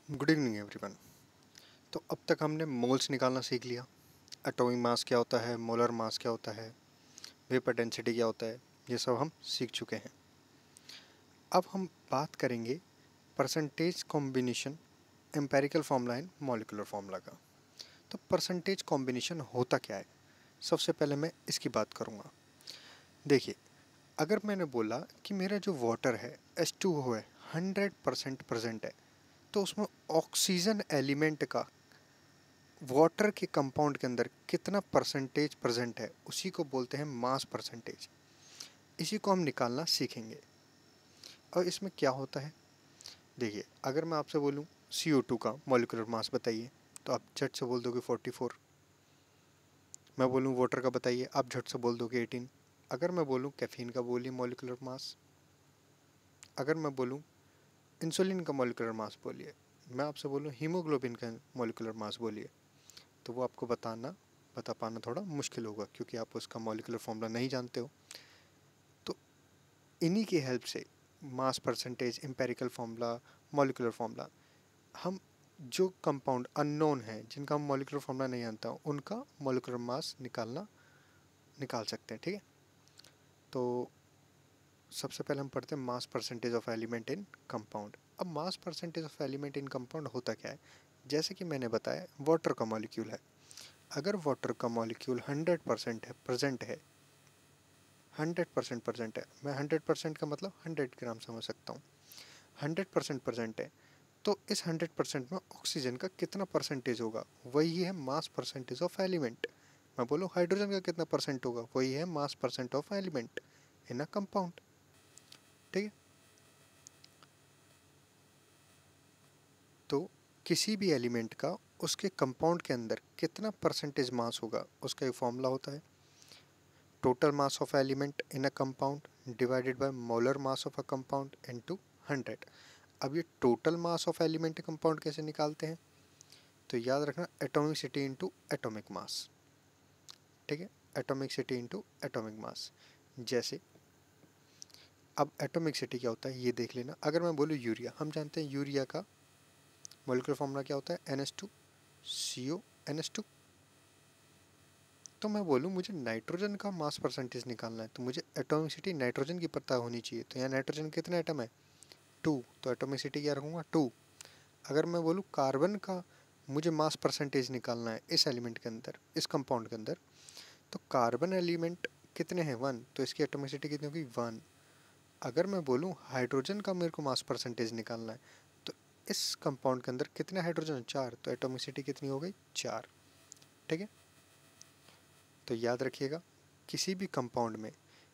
Good evening everyone. तो अब तक हमने मोल्स निकालना सीख लिया। एटॉमिक मास क्या होता है, मोलर मास क्या होता है, वेपर डेंसिटी क्या होता है, ये सब हम सीख चुके हैं। अब हम बात करेंगे percentage combination, empirical formula and molecular formula का। तो परसेंटेज कॉम्बिनेशन होता क्या है, सबसे पहले मैं इसकी बात करूँगा। देखिए, अगर मैंने बोला कि मेरा जो वाटर है H2O है 100% प्रेजेंट है, तो उसमें ऑक्सीजन एलिमेंट का वाटर के कंपाउंड के अंदर कितना परसेंटेज प्रेजेंट है उसी को बोलते हैं मास परसेंटेज। इसी को हम निकालना सीखेंगे। और इसमें क्या होता है, देखिए, अगर मैं आपसे बोलूं CO2 का मॉलिक्यूलर मास बताइए, तो आप झट से बोल दोगे 44। मैं बोलूं वाटर का बताइए, आप झट से बोल दोगे 18। अगर मैं बोलूं कैफीन का बोलिए मॉलिक्यूलर मास, अगर मैं बोलूं इंसुलिन का मॉलिक्यूलर मास बोलिए, मैं आपसे बोलूं हीमोग्लोबिन का मॉलिक्यूलर मास बोलिए, तो वो आपको बता पाना थोड़ा मुश्किल होगा, क्योंकि आप उसका मॉलिक्यूलर फॉर्मूला नहीं जानते हो। तो इन्हीं की हेल्प से mass percentage, empirical formula, molecular formula, हम जो कंपाउंड अननोन है, जिनका हम मॉलिक्यूलर फार्मूला नहीं जानता, उनका मॉलिक्यूलर मास निकाल सकते हैं। ठीक है, तो सबसे पहले हम पढ़ते हैं mass percentage of element in compound. अब mass percentage of element in compound होता क्या है, जैसे कि मैंने बताया वाटर का मॉलिक्यूल है। अगर वाटर का मॉलिक्यूल 100% है, प्रेजेंट है, 100% प्रेजेंट है, मैं 100% का मतलब 100 ग्राम समझ सकता हूँ, 100% प्रेजेंट है, तो इस 100% में ऑक्सीजन का कितना परसेंटेज होगा, वही है मास परसेंटेज ऑफ एलिमेंट। मैं बोलूँ हाइड्रोजन का कितना परसेंट होगा, वही है मास percent of element in a compound. ठीक है, तो किसी भी एलिमेंट का उसके कंपाउंड के अंदर कितना परसेंटेज मास होगा, उसका एक फॉर्मूला होता है, total mass of element in a compound divided by molar mass of a compound into 100। अब ये total mass of element compound कैसे निकालते हैं, तो याद रखना एटॉमिसिटी इनटू एटॉमिक मास। ठीक है, एटॉमिसिटी इनटू एटॉमिक मास। जैसे अब एटॉमिसिटी क्या होता है ये देख लेना। अगर मैं बोलूँ यूरिया, हम जानते हैं यूरिया का मॉलिक्यूलर फॉर्मूला क्या होता है, NH2CO NH2। तो मैं बोलूँ मुझे नाइट्रोजन का मास परसेंटेज निकालना है, तो मुझे एटॉमिसिटी नाइट्रोजन की पता होनी चाहिए। तो यहाँ नाइट्रोजन कितने एटम है, 2, तो एटॉमिसिटी क्या रखूँगा, 2। अगर मैं बोलूँ कार्बन का मुझे मास परसेंटेज निकालना है इस एलिमेंट के अंदर, इस कंपाउंड के अंदर, तो कार्बन एलिमेंट कितने हैं, 1, तो इसकी एटॉमिसिटी कितनी होगी, 1। अगर मैं बोलूँ हाइड्रोजन का मेरे को मास परसेंटेज निकालना है, तो इस कंपाउंड के अंदर कितने हाइड्रोजन, 4, तो एटॉमिसिटी कितनी हो गई, 4। ठीक है, तो याद रखिएगा, किसी भी कंपाउंड में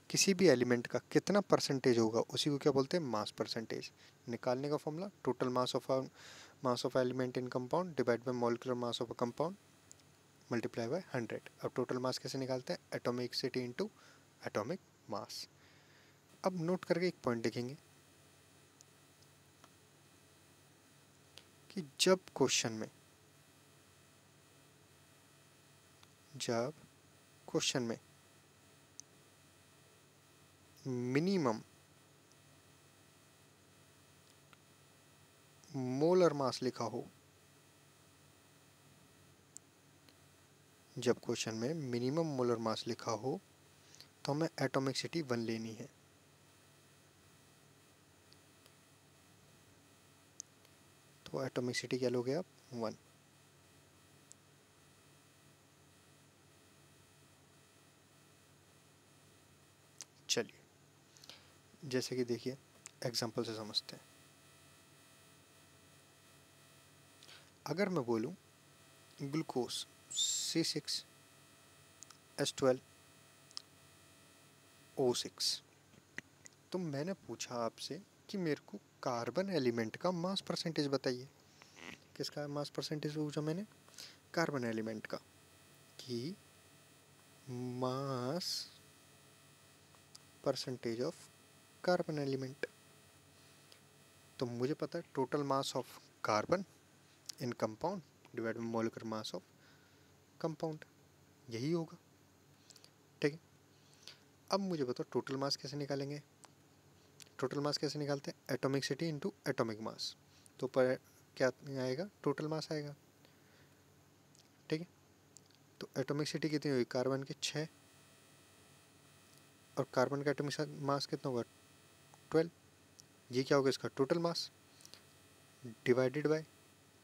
किसी भी एलिमेंट का कितना परसेंटेज होगा उसी को क्या बोलते हैं, मास परसेंटेज। निकालने का formula total mass of element in compound divide bye molecular mass of a compound multiply by 100। अब टोटल मास कैसे निकालते हैं, एटॉमिसिटी इनटू एटॉमिक मास। अब नोट करके एक पॉइंट लिखेंगे कि जब क्वेश्चन में मिनिमम मोलर मास लिखा हो, जब क्वेश्चन में मिनिमम मोलर मास लिखा हो, तो हमें एटॉमिसिटी 1 लेनी है। तो एटॉमिसिटी क्या लोगे आप, 1। चलिए, जैसे कि देखिए एग्जांपल से समझते हैं। अगर मैं बोलूं ग्लूकोज C6H12O6, तो मैंने पूछा आपसे कि मेरे को कार्बन एलिमेंट का मास परसेंटेज बताइए। किसका मास परसेंटेज पूछा मैंने, कार्बन एलिमेंट का, कि मास परसेंटेज ऑफ कार्बन एलिमेंट। तो मुझे पता है total mass of carbon in compound divide bye molecular mass of compound, यही होगा। ठीक है, अब मुझे बताओ टोटल मास कैसे निकालेंगे। टोटल मास कैसे निकालते हैं, atomic city into atomic mass. तो पर क्या आएगा, टोटल मास आएगा। ठीक है, तो एटॉमिसिटी कितनी हुई, कार्बन के 6 और कार्बन का एटॉमिक मास कितना होगा 12। ये क्या होगा इसका total mass divided by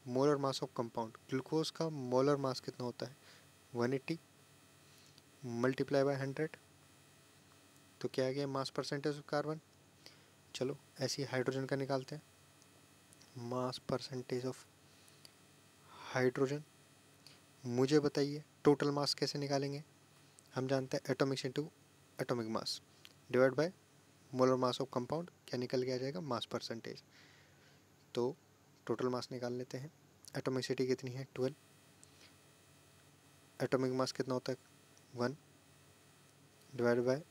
molar mass of compound. Glucose का मोलर मास कितना होता है 180 मल्टीप्लाई बाय 100, तो क्या आ गया मास परसेंटेज ऑफ कार्बन। चलो ऐसे ही हाइड्रोजन का निकालते हैं, मास परसेंटेज ऑफ हाइड्रोजन। मुझे बताइए टोटल मास कैसे निकालेंगे। हम जानते हैं atomic into atomic mass divide by molar mass of compound, क्या निकल के आ जाएगा मास परसेंटेज। तो टोटल मास निकाल लेते हैं। एटॉमिसिटी कितनी है 12, एटॉमिक मास कितना होता है 1 divide by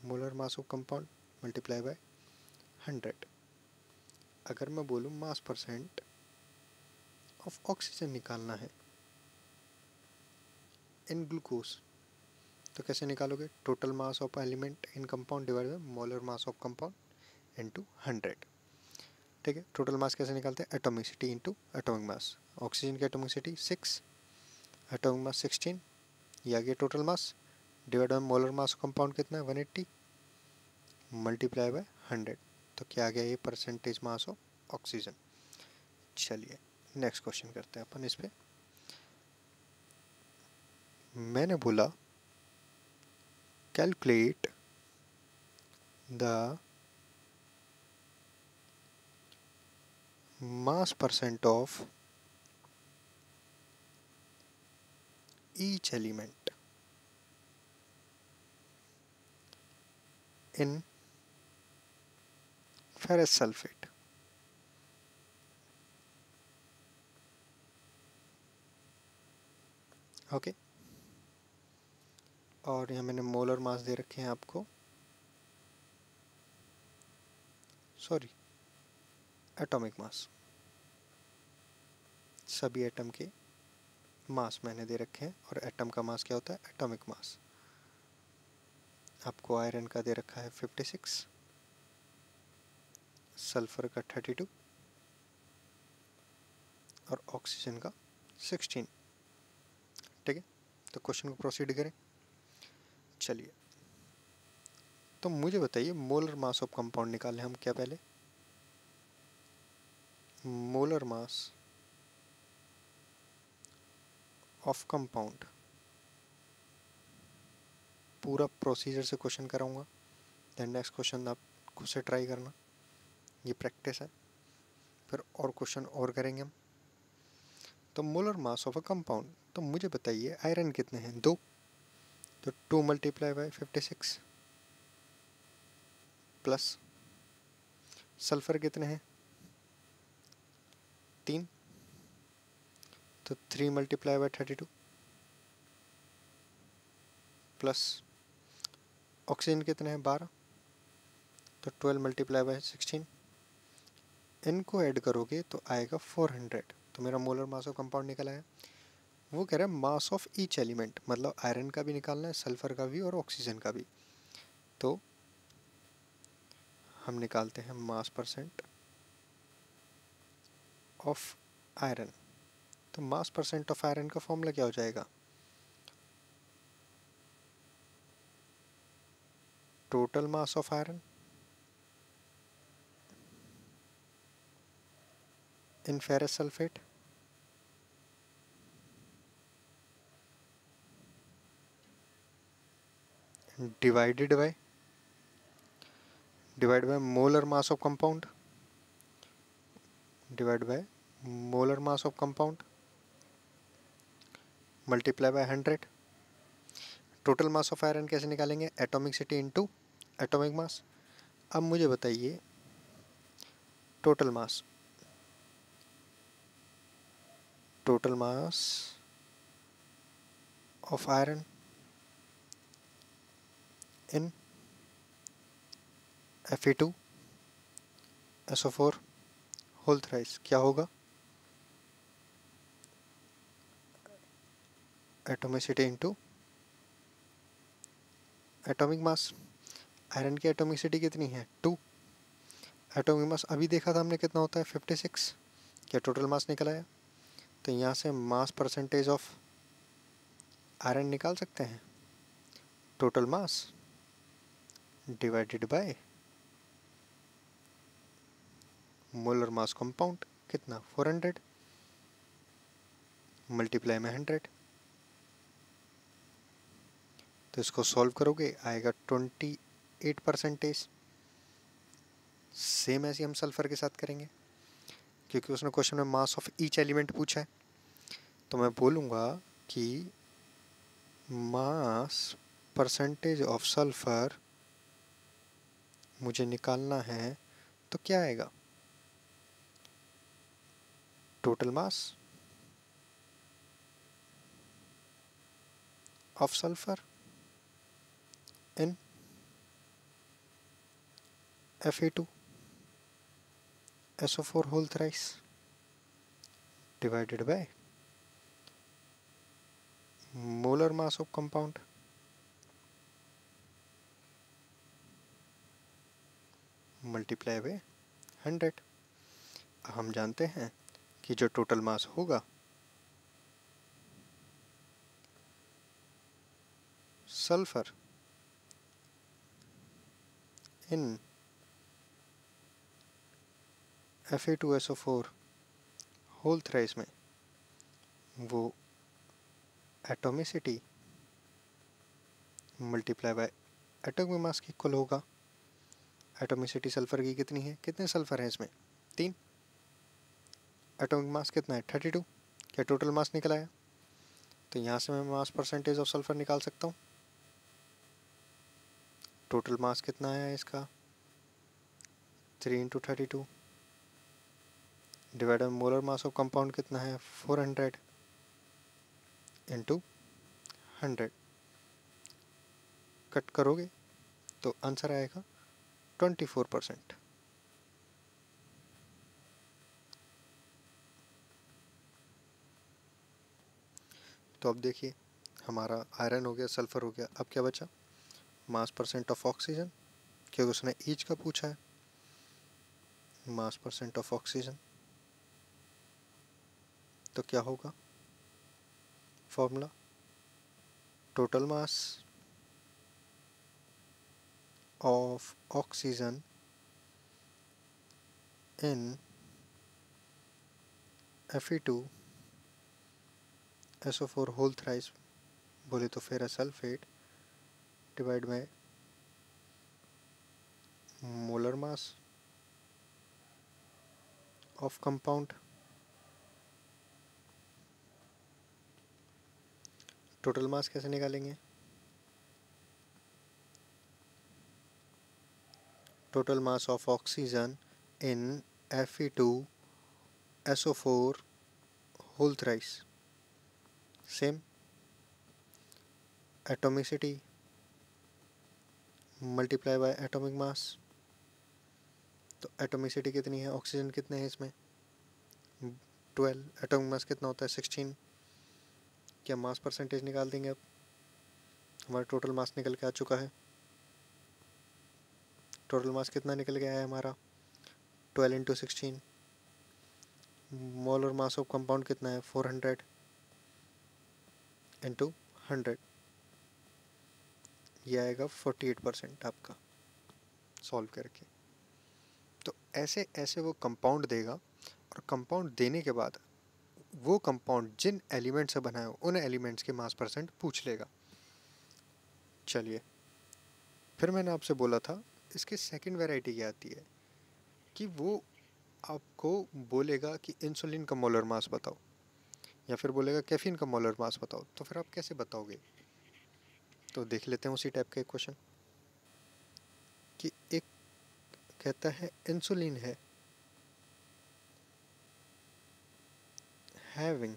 molar mass of compound multiply by 100। अगर मैं बोलूँ मास परसेंट ऑफ ऑक्सीजन निकालना है इन ग्लूकोज, तो कैसे निकालोगे, total mass of element in compound divide by molar mass of compound into 100। ठीक है, टोटल मास कैसे निकालते हैं, एटॉमिसिटी इनटू एटॉमिक मास। ऑक्सीजन की एटॉमिसिटी 6, एटॉमिक मास 16, ये आ गया total mass divide by molar mass of compound कितना है 180 मल्टीप्लाई बाय 100, तो क्या आ गया ये परसेंटेज मास ऑफ ऑक्सीजन। चलिए नेक्स्ट क्वेश्चन करते हैं अपन इस पे। मैंने बोला calculate the mass percent of each element in ferrous sulfate। Okay, और यहाँ मैंने मोलर मास दे रखे हैं आपको, सॉरी एटॉमिक मास, सभी एटम के मास मैंने दे रखे हैं और एटम का मास क्या होता है एटॉमिक मास। आपको आयरन का दे रखा है 56, सल्फर का 32 और ऑक्सीजन का 16। ठीक है, तो क्वेश्चन को प्रोसीड करें। चलिए, तो मुझे बताइए मोलर मास ऑफ कंपाउंड निकालें हम क्या पहले, मोलर मास ऑफ कंपाउंड। पूरा प्रोसीजर से क्वेश्चन कराऊंगा, देन नेक्स्ट क्वेश्चन आप खुद से ट्राई करना, ये प्रैक्टिस है, फिर और क्वेश्चन और करेंगे हम। तो molar mass of a compound, तो मुझे बताइए आयरन कितने हैं 2, तो 2 मल्टीप्लाई बाय 56 प्लस सल्फर कितने हैं 3, तो 3 मल्टीप्लाई बाय 32 प्लस ऑक्सीजन कितने हैं 12, तो 12 मल्टीप्लाई बाय 16। इनको ऐड करोगे तो आएगा 400, तो मेरा मोलर मास ऑफ कंपाउंड निकल आया। वो कह रहा है मास ऑफ ईच एलिमेंट, मतलब आयरन का भी निकालना है, सल्फर का भी और ऑक्सीजन का भी। तो हम निकालते हैं मास परसेंट ऑफ आयरन। तो मास परसेंट ऑफ आयरन का फॉर्मूला क्या हो जाएगा, total mass of iron in ferrous sulphate divide by molar mass of compound divide by molar mass of compound multiply by 100। Total mass of iron कैसे निकालेंगे, atomicity into atomic mass. अब मुझे बताइए total mass of iron in Fe2SO4 whole thrice क्या होगा, atomicity into atomic mass. Iron की atomicity कितनी है 2, एटॉमिक मास अभी देखा था हमने कितना होता है 56, क्या टोटल मास निकल आया? तो यहाँ से मास परसेंटेज ऑफ आयरन निकाल सकते हैं। Total mass divided by molar mass compound, कितना 400 मल्टीप्लाई में 100। तो इसको सॉल्व करोगे आएगा 28%। सेम ऐसे हम सल्फर के साथ करेंगे, क्योंकि उसने क्वेश्चन में मास ऑफ ईच एलिमेंट पूछा है। तो मैं बोलूँगा कि मास परसेंटेज ऑफ सल्फर मुझे निकालना है, तो क्या आएगा? Total mass of sulphur in Fe2SO4 whole thrice divided by molar mass of compound multiply by 100। हम जानते हैं कि जो टोटल मास होगा sulphur in Fe2SO4 whole thrice में, वो एटॉमिसिटी मल्टीप्लाई बाय एटॉमिक मास की इक्वल होगा। एटॉमिसिटी सल्फर की कितनी है? कितने सल्फर हैं इसमें? 3। एटॉमिक मास कितना है? 32। क्या टोटल मास निकल आया? तो यहाँ से मैं मास परसेंटेज ऑफ सल्फर निकाल सकता हूँ। टोटल मास कितना आया इसका? 3 × 32 divide by molar mass of compound कितना है? 400 इंटू 100। कट करोगे तो आंसर आएगा 24%। तो अब देखिए, हमारा आयरन हो गया, सल्फर हो गया, अब क्या बचा? मास परसेंट ऑफ ऑक्सीजन, क्योंकि उसने ईच का पूछा है। मास परसेंट ऑफ ऑक्सीजन, तो क्या होगा formula? Total mass of oxygen in Fe2SO4 whole thrice, बोले तो ferrous sulphate, divide by molar mass of compound. Total mass कैसे निकालेंगे? Total mass of oxygen in Fe2SO4 whole thrice, same atomicity multiply by atomic mass. तो atomicity कितनी है? Oxygen कितने हैं इसमें? 12। एटॉमिक मास कितना होता है? 16। क्या मास परसेंटेज निकाल देंगे? अब हमारा टोटल मास निकल के आ चुका है। टोटल मास कितना निकल के आया है हमारा? 12 × 16। मोलर मास ऑफ कंपाउंड कितना है? 400 इंटू 100। ये आएगा 48% आपका सॉल्व करके। तो ऐसे ऐसे वो कंपाउंड देगा, और कंपाउंड देने के बाद वो कंपाउंड जिन एलिमेंट से बना है उन एलिमेंट्स के मास परसेंट पूछ लेगा। चलिए, फिर मैंने आपसे बोला था इसकी सेकंड वैरायटी क्या आती है, कि वो आपको बोलेगा कि इंसुलिन का मोलर मास बताओ, या फिर बोलेगा कैफीन का मोलर मास बताओ। तो फिर आप कैसे बताओगे? तो देख लेते हैं उसी टाइप का एक क्वेश्चन, कि एक कहता है इंसुलिन है having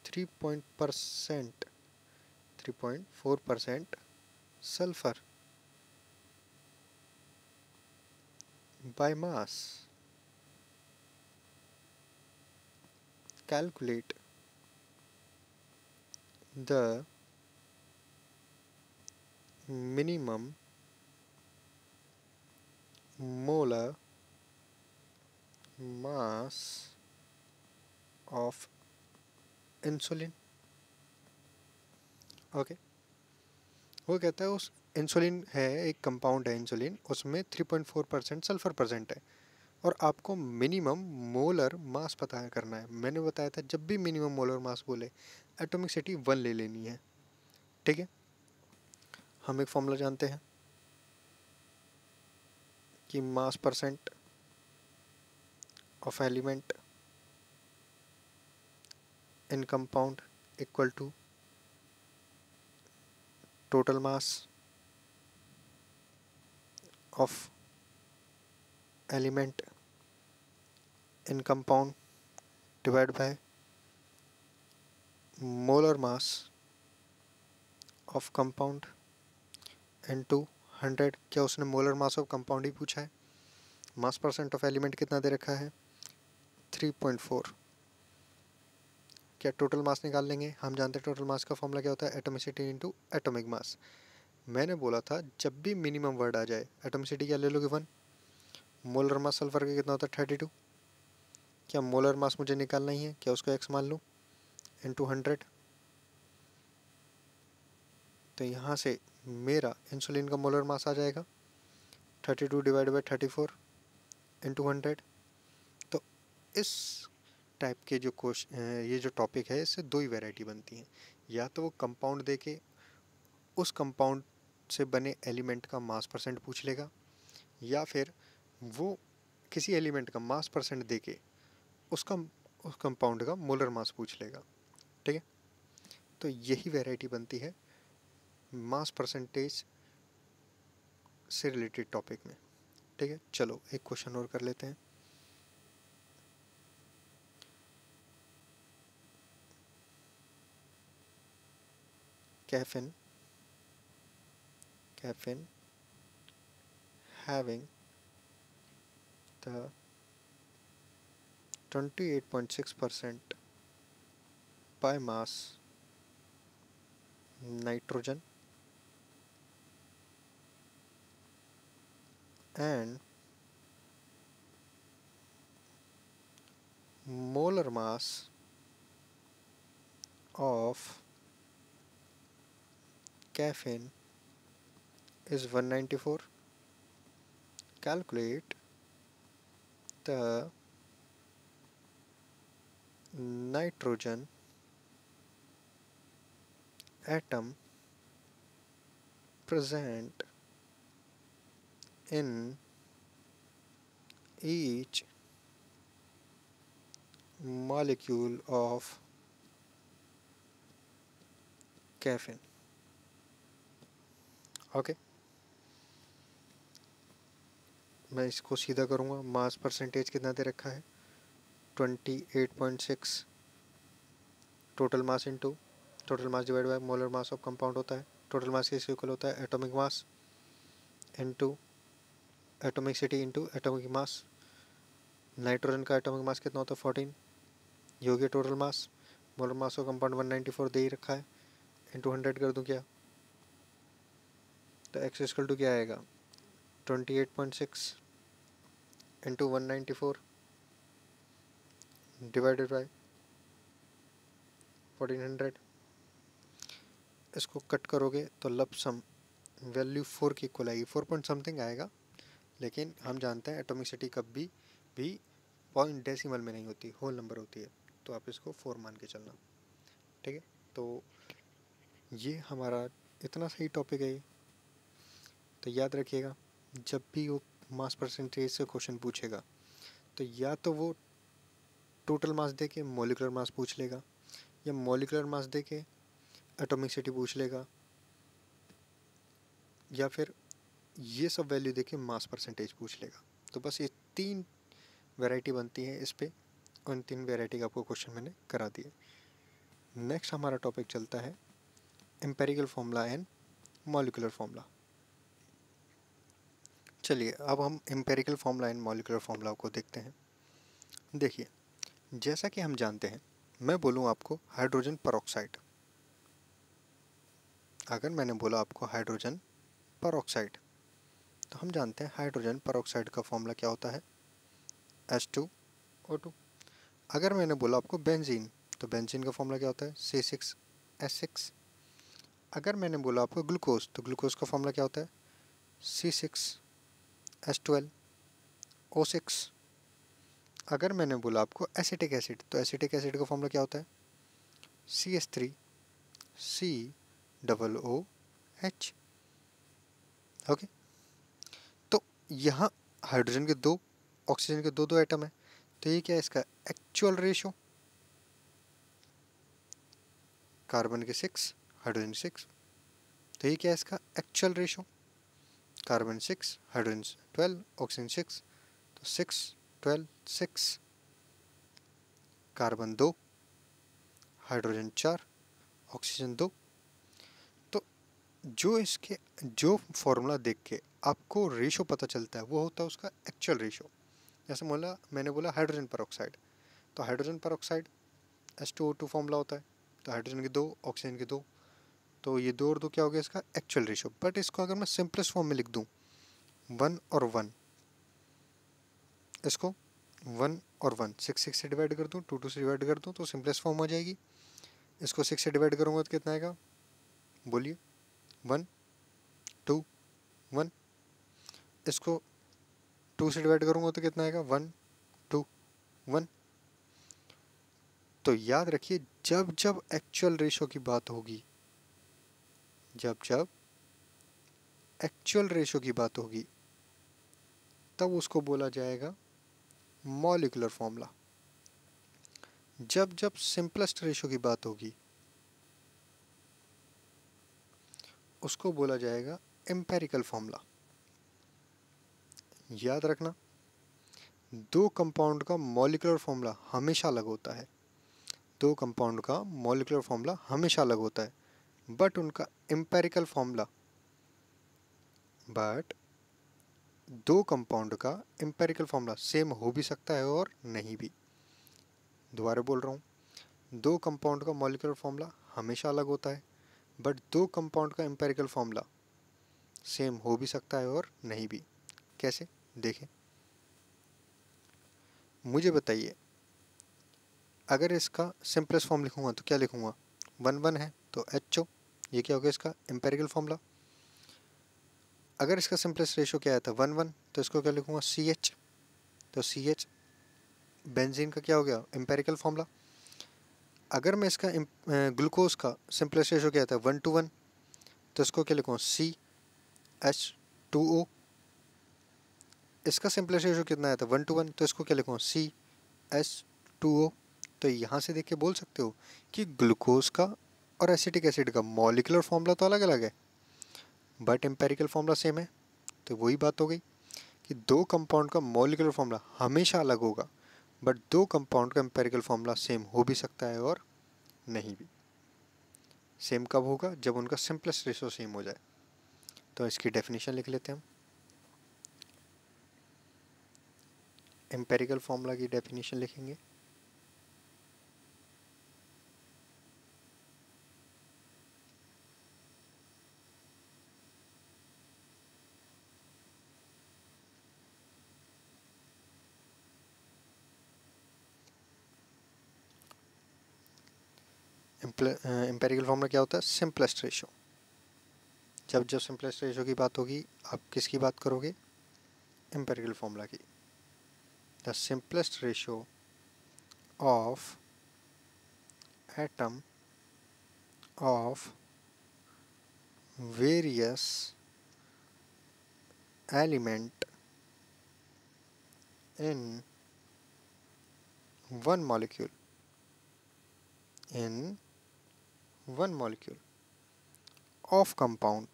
3.4% sulfur by mass. Calculate the minimum molar mass of insulin. Okay, वो कहता है उस इंसुलिन है, एक कंपाउंड है इंसुलिन, उसमें 3.4% सल्फर प्रेजेंट है और आपको मिनिमम मोलर मास पता करना है। मैंने बताया था जब भी मिनिमम मोलर मास बोले एटॉमिक सिटी 1 ले लेनी है। ठीक है, हम एक फॉर्मूला जानते हैं कि mass percent of element in compound equal to total mass of element in compound divide by molar mass of compound into 100। क्या उसने मोलर मास ऑफ कंपाउंड ही पूछा है? मास परसेंट ऑफ एलिमेंट कितना दे रखा है? 3.4। क्या टोटल मास निकाल लेंगे? हम जानते हैं टोटल मास का फॉर्मूला क्या होता है, एटॉमिसिटी इनटू एटॉमिक मास। मैंने बोला था जब भी मिनिमम वर्ड आ जाए एटॉमिसिटी क्या ले लोगे 1, मोलर मास सल्फर का कितना होता है 32। क्या मोलर मास मुझे निकालना ही है, क्या उसको x मान लूँ इनटू 100। तो यहाँ से मेरा इंसुलिन का मोलर मास आ जाएगा 32 डिवाइड बाई 34 इंटू 100। तो इस टाइप के जो ये जो टॉपिक है इससे दो ही वैरायटी बनती हैं, या तो वो कंपाउंड दे के उस कंपाउंड से बने एलिमेंट का मास परसेंट पूछ लेगा, या फिर वो किसी एलिमेंट का मास परसेंट दे के उसका उस कंपाउंड का मोलर मास पूछ लेगा। ठीक है, तो यही वैरायटी बनती है मास परसेंटेज से रिलेटेड टॉपिक में। ठीक है, चलो एक क्वेश्चन और कर लेते हैं। Caffeine having the 28.6% by mass nitrogen and molar mass of caffeine is 194. Calculate the nitrogen atom present in each molecule of caffeine. Okay, मैं इसको सीधा करूँगा। मास परसेंटेज कितना दे रखा है 28.6, total mass into total mass divide by molar mass of compound होता है। Total mass किसके इक्वल होता है, atomic mass into atomic city into atomic mass. Nitrogen का एटॉमिक मास कितना होता है 14, ये हो गया total mass. Molar mass of compound 194 दे ही रखा है, इंटू 100 कर दूँ क्या, तो एक्स इक्वल टू क्या आएगा 28.6 इंटू 194 डिवाइडेड बाय 1400। इसको कट करोगे तो लपसम वैल्यू 4 की इक्वल आएगी, 4 पॉइंट समथिंग आएगा। लेकिन हम जानते हैं एटॉमिसिटी कभी भी पॉइंट डेसिमल में नहीं होती, होल नंबर होती है, तो आप इसको 4 मान के चलना। ठीक है, तो ये हमारा इतना सही टॉपिक है ये। तो याद रखिएगा जब भी वो मास परसेंटेज से क्वेश्चन पूछेगा तो या तो वो टोटल मास दे के मॉलिक्यूलर मास पूछ लेगा, या मॉलिक्यूलर मास दे के एटॉमिक सिटी पूछ लेगा, या फिर ये सब वैल्यू देके मास परसेंटेज पूछ लेगा। तो बस ये 3 वैरायटी बनती है इस पे, उन 3 वैरायटी का आपको क्वेश्चन मैंने करा दिया। नेक्स्ट हमारा टॉपिक चलता है empirical formula and molecular formula. चलिए अब हम empirical formula and molecular formula को देखते हैं। देखिए, जैसा कि हम जानते हैं, मैं बोलूँ आपको हाइड्रोजन परऑक्साइड, अगर मैंने बोला आपको हाइड्रोजन परऑक्साइड, तो हम जानते हैं हाइड्रोजन परऑक्साइड का फॉर्मूला क्या होता है, H2O2। अगर मैंने बोला आपको बेंजीन, तो बेंजीन का फॉर्मूला क्या होता है, C6H6। अगर मैंने बोला आपको ग्लूकोज, तो ग्लूकोज का फॉर्मूला क्या होता है, C6H12O6। अगर मैंने बोला आपको एसिटिक एसिड, तो एसिटिक एसिड का फॉर्मूला क्या होता है, CH3COOH। ओके, तो यहाँ हाइड्रोजन के दो, ऑक्सीजन के दो दो एटम है, तो ये क्या है इसका एक्चुअल रेशो, कार्बन के 6, हाइड्रोजन 6, तो ये क्या है इसका actual ratio, carbon 6, hydrogen 12, oxygen 6, तो 6 12 6। Carbon 2, hydrogen 4, oxygen 2। तो जो फॉर्मूला देख के आपको रेशो पता चलता है वो होता है उसका एक्चुअल रेशो। जैसे मैंने बोला हाइड्रोजन परऑक्साइड, तो हाइड्रोजन परऑक्साइड H2O2 फॉर्मूला होता है, तो हाइड्रोजन के दो, ऑक्सीजन के दो, तो ये दो और दो क्या हो गया इसका एक्चुअल रेशो। बट इसको अगर मैं सिंपलेस्ट फॉर्म में लिख दूँ 1 और 1, इसको 1 और 1 6 से डिवाइड कर दूँ, 2 से डिवाइड कर दूँ तो सिंपलेस्ट फॉर्म हो जाएगी। इसको 6 से डिवाइड करूँगा तो कितना आएगा, बोलिए, 1 2 1। इसको 2 से डिवाइड करूँगा तो कितना आएगा, 1 2 1। तो याद रखिए जब जब एक्चुअल रेशो की बात होगी, जब जब एक्चुअल रेशो की बात होगी तब उसको बोला जाएगा मॉलिक्यूलर फॉर्मूला। जब जब सिंपलेस्ट रेशो की बात होगी उसको बोला जाएगा एम्पेरिकल फॉर्मूला। याद रखना दो कंपाउंड का मॉलिक्यूलर फॉर्मूला हमेशा अलग होता है, दो कंपाउंड का मॉलिक्यूलर फॉर्मूला हमेशा अलग होता है, बट उनका एम्पेरिकल फॉर्मूला, बट दो कंपाउंड का एम्पेरिकल फॉर्मूला सेम हो भी सकता है और नहीं भी। दोबारा बोल रहा हूँ, दो कंपाउंड का मॉलिक्यूलर फॉर्मूला हमेशा अलग होता है, बट दो कंपाउंड का एम्पेरिकल फॉर्मूला सेम हो भी सकता है और नहीं भी। कैसे, देखें, मुझे बताइए, अगर इसका सिंपलेस्ट फॉर्म लिखूंगा तो क्या लिखूंगा, 1 1 है तो HO, ये क्या हो गया इसका एम्पेरिकल फॉर्मूला। अगर इसका सिंपलेस्ट रेशो क्या आया था 1 1, तो इसको क्या लिखूंगा CH, तो CH बेंजीन का क्या हो गया एम्पेरिकल फॉर्मूला। अगर मैं इसका ग्लूकोज का सिंपलेस्ट रेशो क्या था 1 to 1, तो इसको क्या लिखूँगा CH2O। इसका सिंपलेस्ट रेशो कितना आया था 1 to 1, तो इसको क्या लिखूँगा CH2O। तो यहाँ से देख के बोल सकते हो कि ग्लूकोज का और एसिटिक एसिड का मॉलिक्यूलर फॉर्मूला तो अलग अलग है बट एम्पेरिकल फॉर्मूला सेम है। तो वही बात हो गई कि दो कंपाउंड का मॉलिक्यूलर फॉर्मूला हमेशा अलग होगा, बट दो कंपाउंड का एम्पेरिकल फॉर्मूला सेम हो भी सकता है और नहीं भी। सेम कब होगा, जब उनका सिंपलेस्ट रेशो सेम हो जाए। तो इसकी डेफिनेशन लिख लेते हैं हम। एम्पेरिकल फॉर्मूला की डेफिनेशन लिखेंगे, एम्पेरिकल फॉर्मूला क्या होता है, सिंपलेस्ट रेशो। जब जब सिंपलेस्ट रेशो की बात होगी आप किसकी बात करोगे, एम्पेरिकल फॉर्मूला की। The simplest ratio of atom of various element in one molecule, in one molecule of compound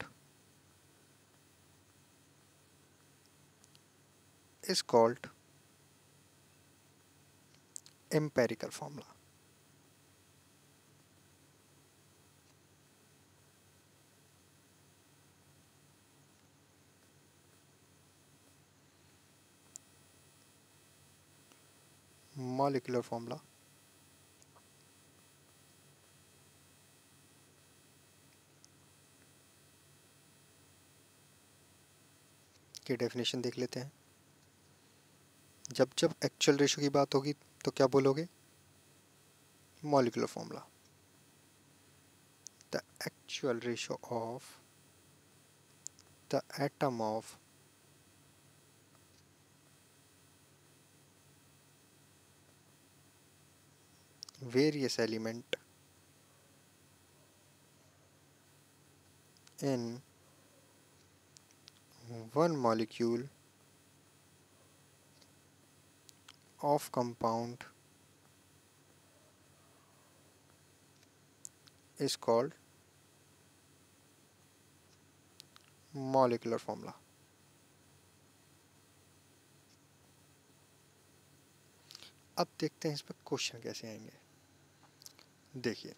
is called empirical formula। molecular formula की डेफिनेशन देख लेते हैं। जब जब एक्चुअल रेशो की बात होगी तो क्या बोलोगे? Molecular formula. The actual ratio of the atom of various element in one molecule of compound is called molecular formula। अब देखते हैं इस पर क्वेश्चन कैसे आएंगे। देखिए,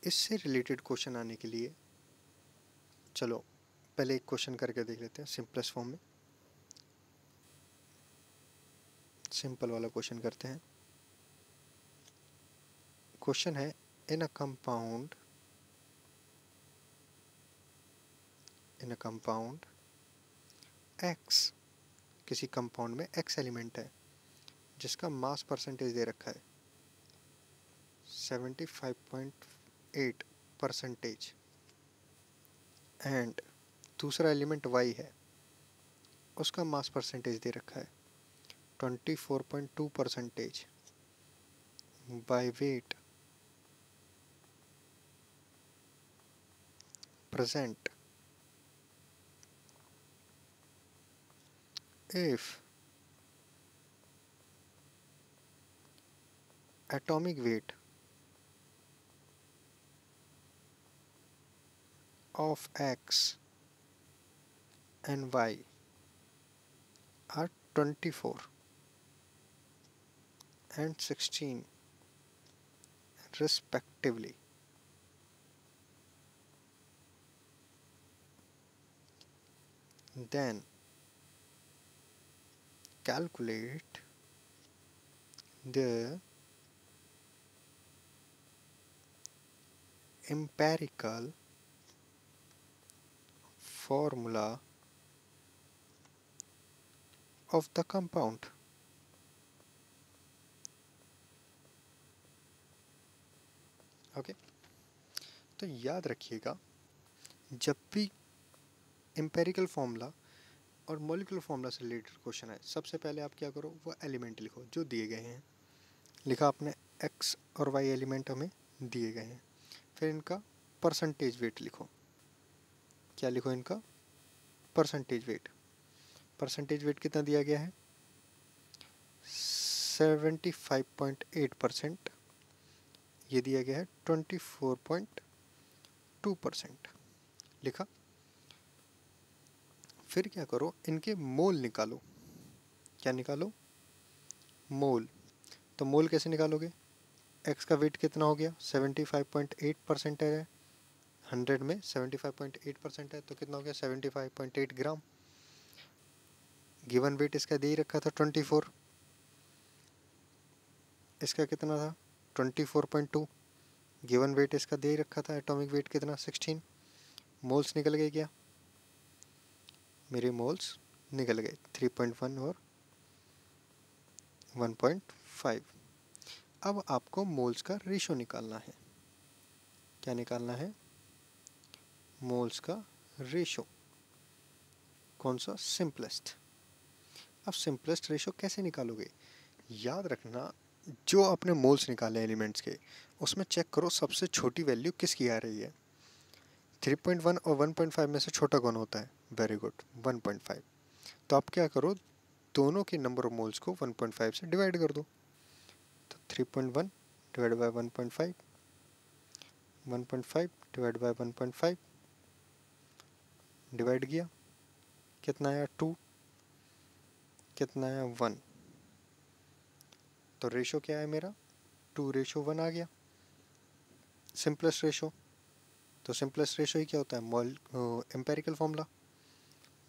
इससे रिलेटेड क्वेश्चन आने के लिए चलो पहले एक क्वेश्चन करके देख लेते हैं सिंपलेस्ट फॉर्म में। सिंपल वाला क्वेश्चन करते हैं। क्वेश्चन है, इन अ कंपाउंड एक्स, किसी कंपाउंड में एक्स एलिमेंट है जिसका मास परसेंटेज दे रखा है 75.8% एंड दूसरा एलिमेंट वाई है, उसका मास परसेंटेज दे रखा है 24.2%। By weight present if atomic weight of x and y are 24 and 16 respectively, then calculate the empirical formula of the compound। Okay, तो याद रखिएगा, जब भी एम्पेरिकल फॉर्मूला और मॉलिक्यूलर फॉर्मूला से रिलेटेड क्वेश्चन है, सबसे पहले आप क्या करो, वो एलिमेंट लिखो जो दिए गए हैं। लिखा आपने एक्स और वाई एलिमेंट हमें दिए गए हैं, फिर इनका परसेंटेज वेट लिखो। क्या लिखो? इनका परसेंटेज वेट। परसेंटेज वेट कितना दिया गया है? 75.8%। ये दिया गया है 24.2%। लिखा। फिर क्या करो, इनके मोल निकालो। क्या निकालो? मोल। तो मोल कैसे निकालोगे? एक्स का वेट कितना हो गया? 75.8% है। 100 में 75.8% है तो कितना हो गया? 75.8 ग्राम। गिवन वेट इसका दे ही रखा था 24। इसका कितना था? 24.2। गिवन वेट इसका दे ही रखा था, एटॉमिक वेट कितना? 16। मोल्स निकल गए क्या? मेरे मोल्स निकल गए 3.1 और 1.5। अब आपको मोल्स का रेशो निकालना है। क्या निकालना है? मोल्स का रेशो। कौन सा? सिंपलेस्ट। अब सिंपलेस्ट रेशो कैसे निकालोगे? याद रखना, जो आपने मोल्स निकाले एलिमेंट्स के, उसमें चेक करो सबसे छोटी वैल्यू किसकी आ रही है। 3.1 और 1.5 में से छोटा कौन होता है? Very good, 1.5। तो आप क्या करो, दोनों के नंबर ऑफ मोल्स को 1.5 से डिवाइड कर दो। तो 3.1 divide by 1.5, 1.5 divide by 1.5, divide किया, कितना आया? 2। कितना आया? 1। तो रेशो क्या है मेरा? 2:1 आ गया, सिंपलेस्ट रेशो। तो सिंपलेस्ट रेशो ही क्या होता है? Empirical formula.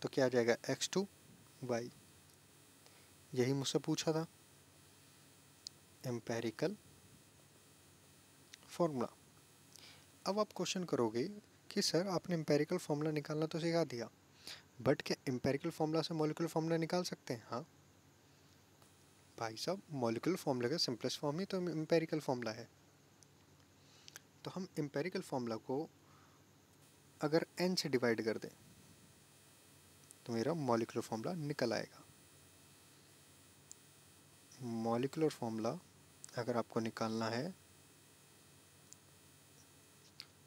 तो क्या आ जाएगा? x/y। यही मुझसे पूछा था, एम्पेरिकल फॉर्मूला। अब आप क्वेश्चन करोगे कि सर आपने एम्पेरिकल फार्मूला निकालना तो सिखा दिया, बट क्या एम्पेरिकल फार्मूला से मॉलिक्यूलर फार्मूला निकाल सकते हैं? हाँ भाई साहब, मॉलिक्यूलर फार्मूला का सिंपलेस्ट फॉर्म ही तो एम्पेरिकल फार्मूला है। तो हम एम्पेरिकल फार्मूला को अगर n से डिवाइड कर दें तो मेरा मॉलिक्यूलर फार्मूला निकल आएगा। मॉलिक्यूलर फार्मूला अगर आपको निकालना है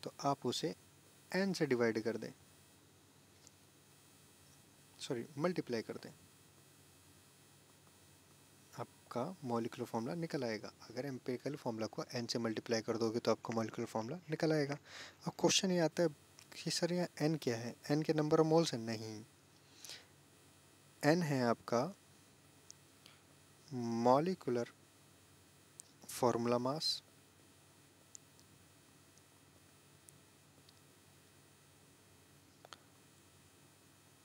तो आप उसे n से डिवाइड कर दें, सॉरी मल्टीप्लाई कर दें, आपका मॉलिक्यूलर फार्मूला निकल आएगा। अगर एम्पिरिकल फार्मूला को n से मल्टीप्लाई कर दोगे तो आपका मॉलिक्यूलर फार्मूला निकल आएगा। अब क्वेश्चन ये आता है कि सर यहाँ n क्या है? n के नंबर ऑफ मोल्स है? नहीं, n है आपका molecular formula mass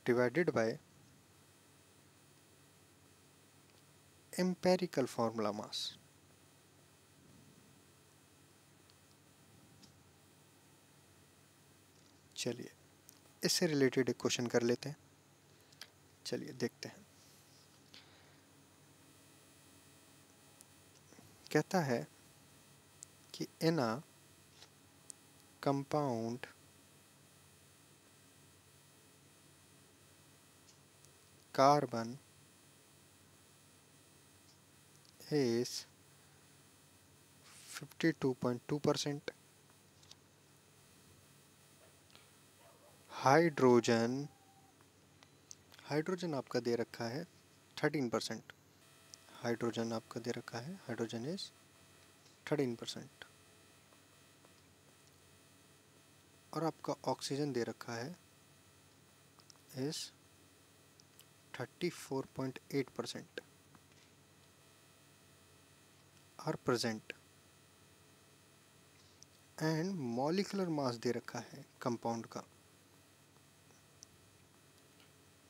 divided by empirical formula mass. चलिए इससे रिलेटेड एक क्वेश्चन कर लेते हैं। चलिए देखते हैं। कहता है कि in a compound carbon is 52.2%, hydrogen hydrogen आपका दे रखा है 13%, हाइड्रोजन आपका दे रखा है, हाइड्रोजन इज 13%, और आपका ऑक्सीजन दे रखा है is 34.8% are present, and molecular mass दे रखा है कंपाउंड का,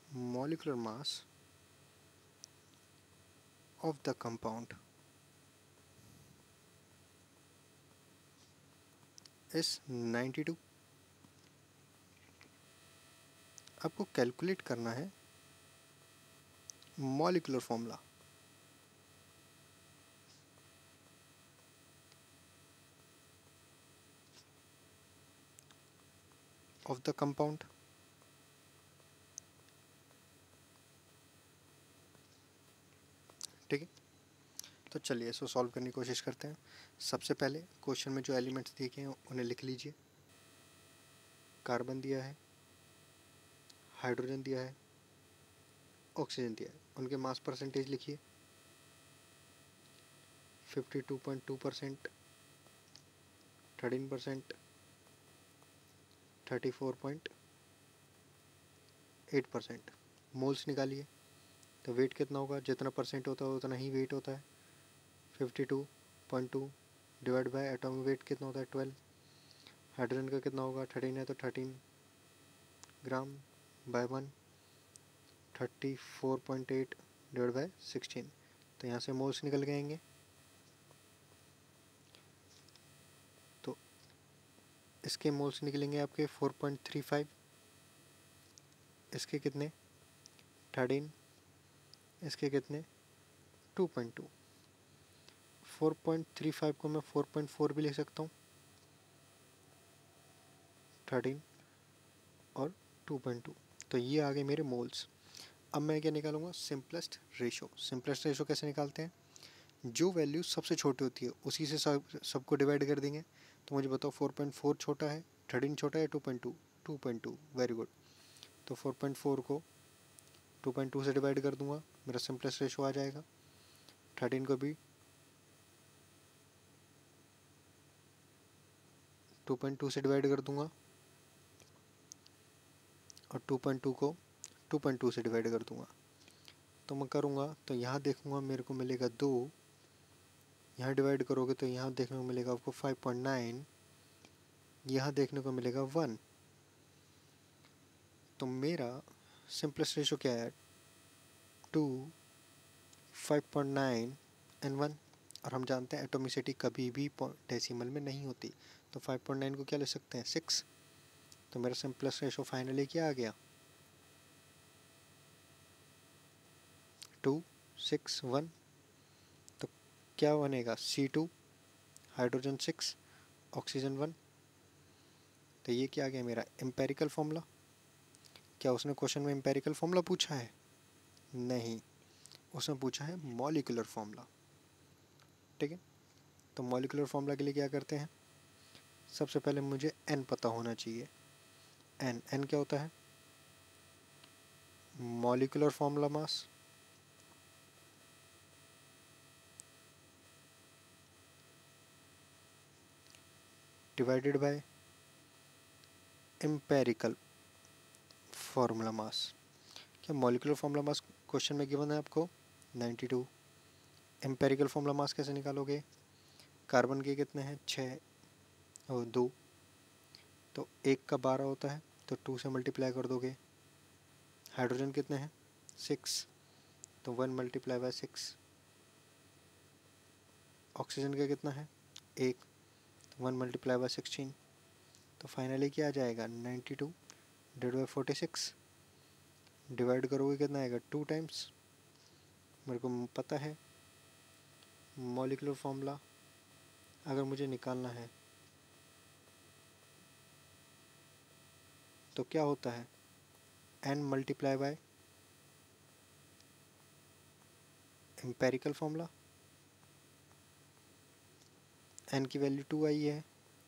molecular mass of the compound is 92। आपको कैलकुलेट करना है molecular formula. Of the compound, ठीक है। तो चलिए इसको सॉल्व करने की कोशिश करते हैं। सबसे पहले क्वेश्चन में जो एलिमेंट्स दिए गए हैं उन्हें लिख लीजिए। कार्बन दिया है, हाइड्रोजन दिया है, ऑक्सीजन दिया है, उनके मास परसेंटेज लिखिए। 52.2%, 13%, 34.8%। मोल्स निकालिए तो वेट कितना होगा, जितना परसेंट होता है उतना ही वेट होता है। 52.2 डिवाइड बाय एटॉमिक वेट कितना होता है 12। हाइड्रोजन का कितना होगा, 13 है तो 13 ग्राम बाय 1, 34.8 डिवाइड बाय 16, तो यहाँ से मोल्स निकल जाएंगे। तो इसके मोल्स निकलेंगे आपके 4.35, इसके कितने 13, इसके कितने 2.2। 4.35 को मैं 4.4 भी लिख सकता हूँ, 13 और 2.2, तो ये आ गए मेरे मोल्स। अब मैं क्या निकालूंगा, सिंपलेस्ट रेशो। सिंपलेस्ट रेशो कैसे निकालते हैं, जो वैल्यू सबसे छोटी होती है उसी से सबको डिवाइड कर देंगे। तो मुझे बताओ 4.4 छोटा है, 13 छोटा है, 2.2, 2.2, वेरी गुड। तो 4.4 को 2.2 से डिवाइड कर दूंगा, मेरा सिंपलेस्ट रेशो आ जाएगा। 13 को भी 2.2 से डिवाइड कर दूंगा, और 2.2 को 2.2 से डिवाइड कर दूंगा। तो मैं करूँगा तो यहाँ देखूँगा मेरे को मिलेगा 2, यहाँ डिवाइड करोगे तो यहाँ देखने को मिलेगा आपको 5.9, यहाँ देखने को मिलेगा 1। तो मेरा सिंपलेस्ट रेशो क्या है, 2, 5.9 एंड 1। और हम जानते हैं एटोमिसिटी कभी भी डेसिमल में नहीं होती, तो 5.9 को क्या ले सकते हैं 6, तो मेरा सिंपलेस्ट रेशो फाइनली क्या आ गया 2 6 1। तो क्या बनेगा C2 हाइड्रोजन 6 ऑक्सीजन 1। तो ये क्या आ गया मेरा एम्पेरिकल फॉर्मूला। क्या उसने क्वेश्चन में एम्पेरिकल फॉर्मूला पूछा है? नहीं, उसने पूछा है मॉलिक्यूलर फॉर्मूला। ठीक है, तो मॉलिक्यूलर फॉर्मूला के लिए क्या करते हैं, सबसे पहले मुझे n पता होना चाहिए। n क्या होता है? Molecular formula mass divided by empirical formula mass. क्या मॉलिक्यूलर फॉर्मूला मास क्वेश्चन में गिवन है आपको 92। एम्पेरिकल फॉर्मूला मास कैसे निकालोगे? कार्बन के कितने हैं 6 और 2, तो 1 का 12 होता है, तो 2 से मल्टीप्लाई कर दोगे। हाइड्रोजन कितने हैं 6, तो 1 मल्टीप्लाई बाय 6। ऑक्सीजन का कितना है 1, तो 1 मल्टीप्लाई बाय 16। तो फाइनली क्या आ जाएगा 92 डिवाइड बाय 46। डिवाइड करोगे कितना आएगा 2 टाइम्स। मेरे को पता है मॉलिक्यूलर फॉर्मूला अगर मुझे निकालना है तो क्या होता है n multiply by empirical formula. n की वैल्यू 2 आई है,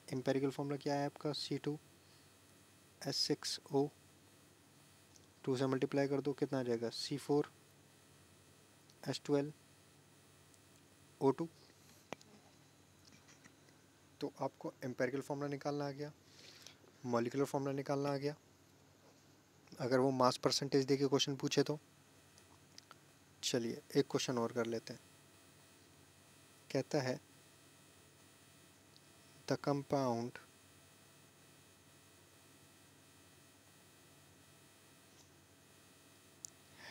एम्पेरिकल फॉर्मूला क्या है आपका C2H6O। 2 से मल्टीप्लाई कर दो कितना आ जाएगा C4H12O2। तो आपको एम्पेरिकल फॉर्मूला निकालना आ गया, मॉलिक्यूलर फॉर्मूला निकालना आ गया। अगर वो मास परसेंटेज दे के क्वेश्चन पूछे तो चलिए एक क्वेश्चन और कर लेते हैं। कहता है the compound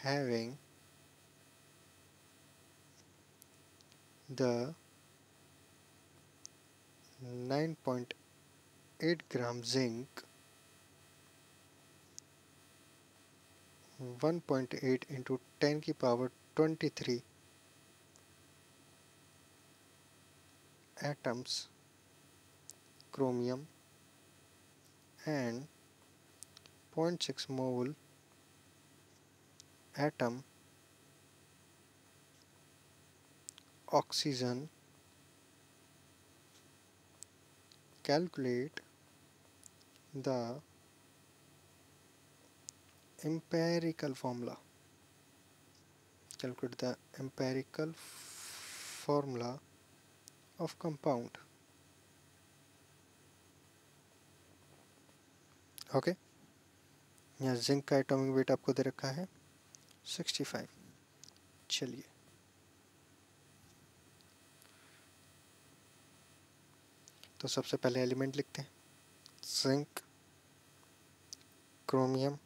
having the 9.8 gram zinc, 1.8 into 10 की power 23 atoms chromium and 0.6 mole atom oxygen, calculate the empirical formula. Calculate the empirical formula of compound. Okay, यहाँ जिंक का एटॉमिक वेट आपको दे रखा है 65। चलिए तो सबसे पहले एलिमेंट लिखते हैं जिंक, क्रोमियम,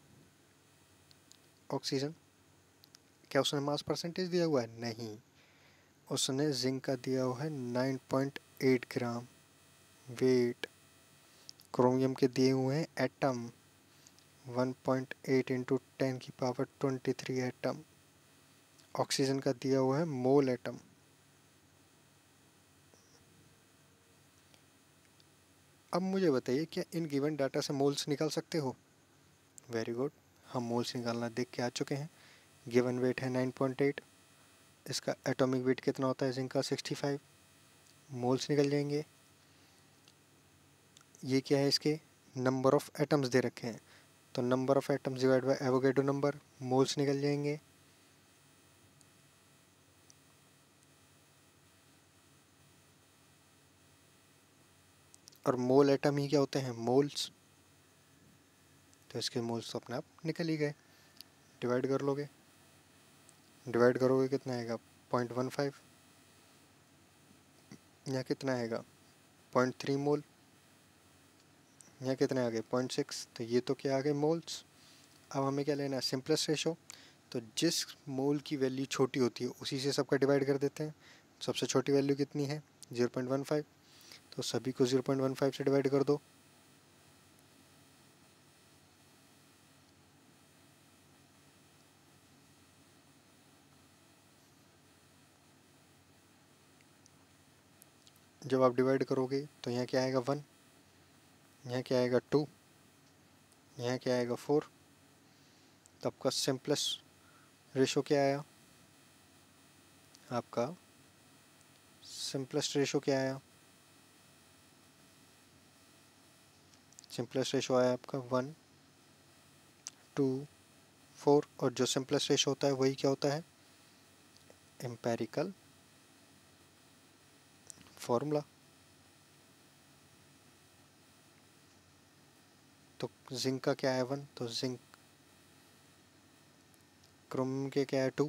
ऑक्सीजन। क्या उसने मास परसेंटेज दिया हुआ है? नहीं, उसने जिंक का दिया हुआ है 9.8 ग्राम वेट। क्रोमियम के दिए हुए हैं एटम 1.8 इंटू 10 की पावर 23 एटम। ऑक्सीजन का दिया हुआ है मोल एटम। अब मुझे बताइए क्या इन गिवन डाटा से मोल्स निकाल सकते हो? वेरी गुड, हम मोल्स निकालना देख के आ चुके हैं। गिवन वेट है 9.8, इसका एटॉमिक वेट कितना होता है जिंक का 65, मोल्स निकल जाएंगे। ये क्या है, इसके नंबर ऑफ एटम्स दे रखे हैं, तो number of atoms divide by Avogadro number, moles निकल जाएंगे। और मोल एटम ही क्या होते हैं मोल्स, तो इसके मोल्स तो अपने आप निकल ही गए। डिवाइड कर लोगे, डिवाइड करोगे कितना आएगा 0.15, यहाँ कितना आएगा 0.3 मोल, यहाँ कितने आ गए 0.6, तो ये तो क्या आ गए मोल्स। अब हमें क्या लेना है सिंपलेस्ट रेशो, तो जिस मोल की वैल्यू छोटी होती है उसी से सबका डिवाइड कर देते हैं। सबसे छोटी वैल्यू कितनी है 0.15, तो सभी को 0.15 से डिवाइड कर दो। जब आप डिवाइड करोगे तो यहाँ क्या आएगा 1, यहाँ क्या आएगा 2, यहाँ क्या आएगा 4। तो आपका सिंपलेस्ट रेशो क्या आया? आपका सिंपलेस्ट रेशो क्या आया? सिंपलेस्ट रेशो आया आपका 1, 2, 4। और जो सिंपलेस्ट रेशो होता है वही क्या होता है? Empirical formula. तो जिंक का क्या है 1, तो जिंक। क्रोमियम के क्या है 2,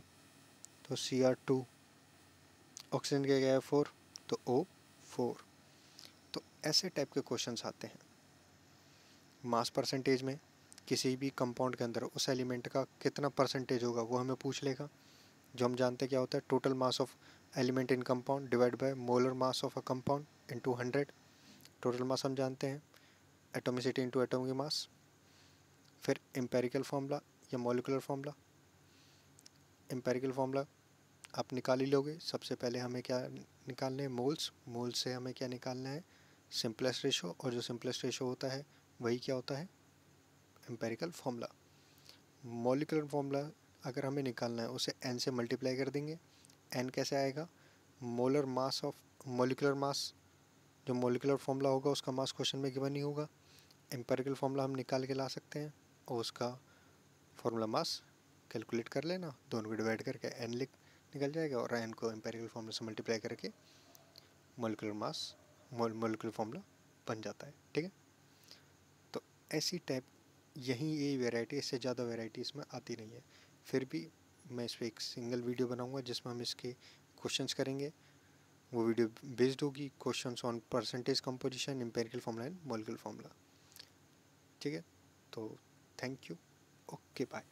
तो Cr2। ऑक्सीजन के क्या है 4, तो O4। तो ऐसे टाइप के क्वेश्चंस आते हैं। मास परसेंटेज में किसी भी कंपाउंड के अंदर उस एलिमेंट का कितना परसेंटेज होगा वो हमें पूछ लेगा। जो हम जानते हैं क्या होता है, total mass of element in compound divide by molar mass of a compound into 100। Total मास हम जानते हैं, एटॉमिसिटी इनटू एटॉमिक मास। फिर एम्पेरिकल फार्मूला या मॉलिक्यूलर फार्मूला। एम्पेरिकल फार्मूला आप निकाल ही लोगे। सबसे पहले हमें क्या निकालने हैं? मोल्स। मोल्स से हमें क्या निकालना है? Simplest ratio. और जो सिंपलेस्ट रेशो होता है वही क्या होता है? Empirical formula. मॉलिक्यूलर फार्मूला अगर हमें निकालना है उसे n से मल्टीप्लाई कर देंगे। n कैसे आएगा? Molar mass of molecular mass. जो मॉलिक्यूलर फार्मूला होगा उसका मास क्वेश्चन में गिवन नहीं होगा। एम्पेरिकल फार्मूला हम निकाल के ला सकते हैं और उसका फार्मूला मास कैलकुलेट कर लेना, दोनों को डिवाइड करके n निकल जाएगा और n को एम्पेरिकल फार्मूला से मल्टीप्लाई करके मॉलिक्यूलर मास मॉलिक्यूलर फार्मूला बन जाता है। ठीक है, तो ऐसी टाइप यही ये वैरायटी, इससे ज़्यादा वैरायटी इसमें आती नहीं है। फिर भी मैं इस पर एक सिंगल वीडियो बनाऊंगा जिसमें हम इसके क्वेश्चंस करेंगे। वो वीडियो बेस्ड होगी questions on percentage composition, empirical formula and molecular formula. ठीक है, तो थैंक यू, ओके बाय।